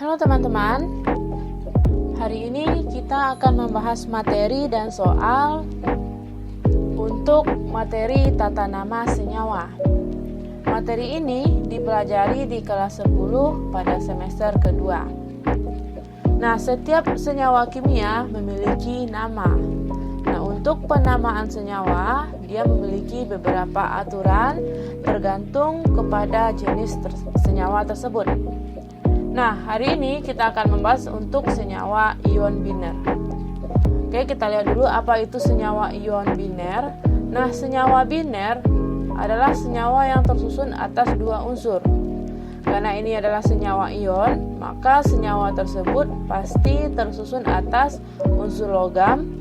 Halo teman-teman, hari ini kita akan membahas materi dan soal untuk materi tata nama senyawa. Materi ini dipelajari di kelas 10 pada semester kedua. Nah, setiap senyawa kimia memiliki nama. Nah, untuk penamaan senyawa, dia memiliki beberapa aturan tergantung kepada jenis senyawa tersebut. Nah, hari ini kita akan membahas untuk senyawa ion biner. Oke, kita lihat dulu apa itu senyawa ion biner. Nah, senyawa biner adalah senyawa yang tersusun atas dua unsur. Karena ini adalah senyawa ion, maka senyawa tersebut pasti tersusun atas unsur logam,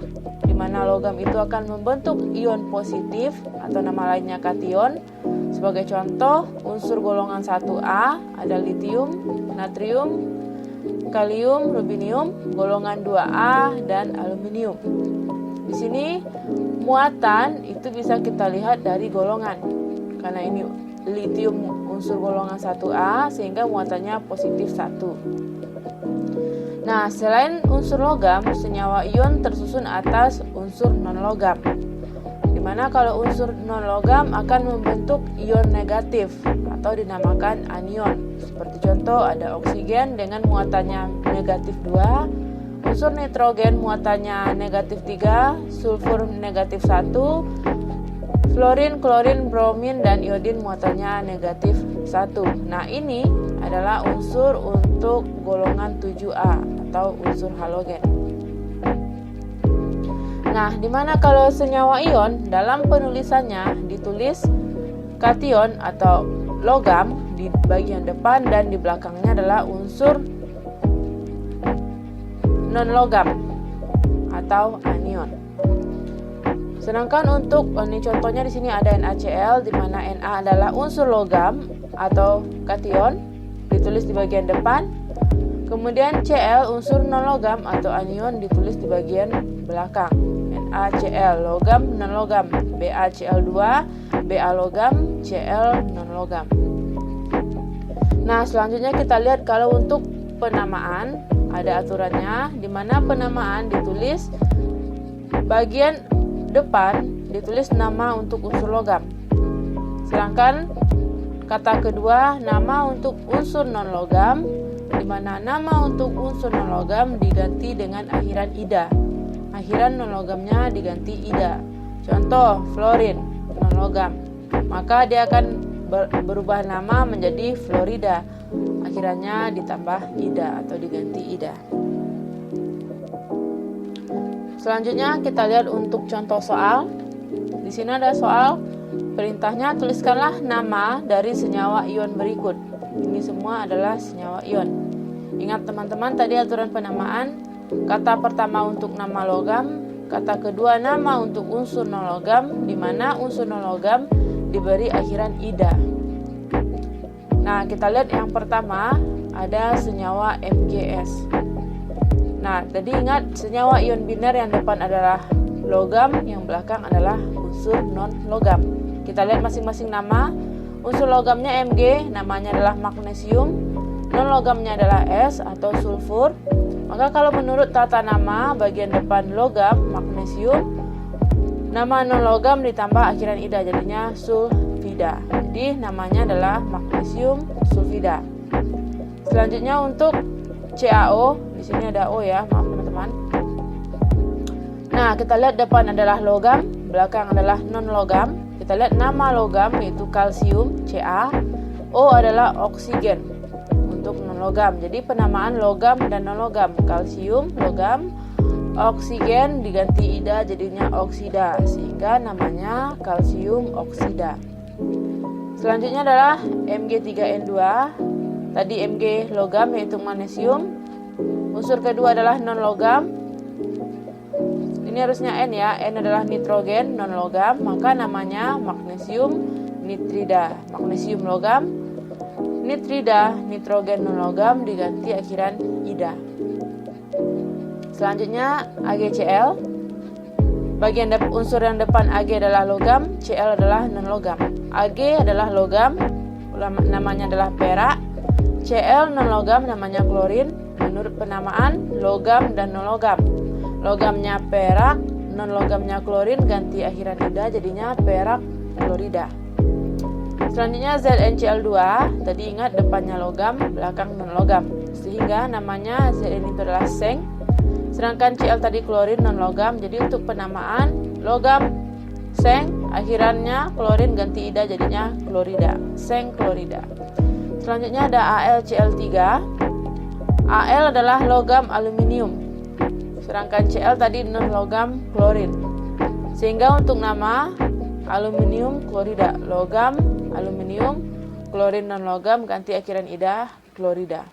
di mana logam itu akan membentuk ion positif atau nama lainnya kation. Sebagai contoh, unsur golongan 1A ada litium, natrium, kalium, rubinium, golongan 2A dan aluminium. Di sini muatan itu bisa kita lihat dari golongan. Karena ini litium unsur golongan 1A sehingga muatannya positif 1. Nah, selain unsur logam, senyawa ion tersusun atas unsur non-logam. Dimana kalau unsur non-logam akan membentuk ion negatif atau dinamakan anion. Seperti contoh ada oksigen dengan muatannya negatif 2, unsur nitrogen muatannya negatif 3, sulfur negatif 1, fluorin, klorin, bromin, dan iodin muatannya negatif 1. Nah, ini adalah unsur untuk golongan 7A atau unsur halogen. Nah, dimana kalau senyawa ion dalam penulisannya ditulis kation atau logam di bagian depan dan di belakangnya adalah unsur non-logam atau anion. Sedangkan untuk ini contohnya di sini ada NaCl, di mana Na adalah unsur logam atau kation ditulis di bagian depan. Kemudian Cl unsur non-logam atau anion ditulis di bagian belakang. NaCl logam non-logam, BaCl2 Ba logam, Cl non-logam. Nah, selanjutnya kita lihat kalau untuk penamaan ada aturannya, di mana penamaan ditulis bagian depan ditulis nama untuk unsur logam. Sedangkan kata kedua nama untuk unsur non-logam, di mana nama untuk unsur non-logam diganti dengan akhiran ida. Akhiran non-logamnya diganti ida. Contoh, fluorin non-logam, maka dia akan berubah nama menjadi fluorida. Akhirannya ditambah ida atau diganti ida. Selanjutnya kita lihat untuk contoh soal. Di sini ada soal, perintahnya tuliskanlah nama dari senyawa ion berikut. Ini semua adalah senyawa ion. Ingat teman-teman tadi aturan penamaan. Kata pertama untuk nama logam, kata kedua nama untuk unsur non-logam, di mana unsur non-logam diberi akhiran ida. Nah, kita lihat yang pertama ada senyawa MgS. Nah, tadi ingat senyawa ion biner yang depan adalah logam, yang belakang adalah unsur non-logam. Kita lihat masing-masing nama. Unsur logamnya Mg, namanya adalah magnesium. Non-logamnya adalah S atau sulfur. Maka kalau menurut tata nama bagian depan logam magnesium, nama non-logam ditambah akhiran ida jadinya sulfida. Jadi namanya adalah magnesium sulfida. Selanjutnya untuk CaO, di sini ada O ya, maaf teman-teman. Nah, kita lihat depan adalah logam, belakang adalah non-logam. Kita lihat nama logam yaitu kalsium, Ca. O adalah oksigen untuk non-logam. Jadi penamaan logam dan non-logam, kalsium logam, oksigen diganti ida jadinya oksida, sehingga namanya kalsium oksida. Selanjutnya adalah Mg3N2. Tadi Mg logam yaitu magnesium. Unsur kedua adalah non-logam. Ini harusnya N ya. N adalah nitrogen non-logam, maka namanya magnesium nitrida. Magnesium logam, nitrida, nitrogen non-logam diganti akhiran ida. Selanjutnya AgCl. Bagian unsur yang depan Ag adalah logam, Cl adalah non-logam. Ag adalah logam, namanya adalah perak. Cl non logam namanya klorin menurut penamaan logam dan non logam. Logamnya perak, non logamnya klorin, ganti akhiran ida jadinya perak klorida. Selanjutnya ZnCl2, tadi ingat depannya logam, belakang non logam, sehingga namanya Zn itu adalah seng. Sedangkan Cl tadi klorin non logam, jadi untuk penamaan logam seng, akhirannya klorin ganti ida jadinya klorida, seng klorida. Selanjutnya ada AlCl3. Al adalah logam aluminium, sedangkan Cl tadi non logam klorin, sehingga untuk nama aluminium klorida, logam aluminium, klorin non logam, ganti akhiran ida klorida.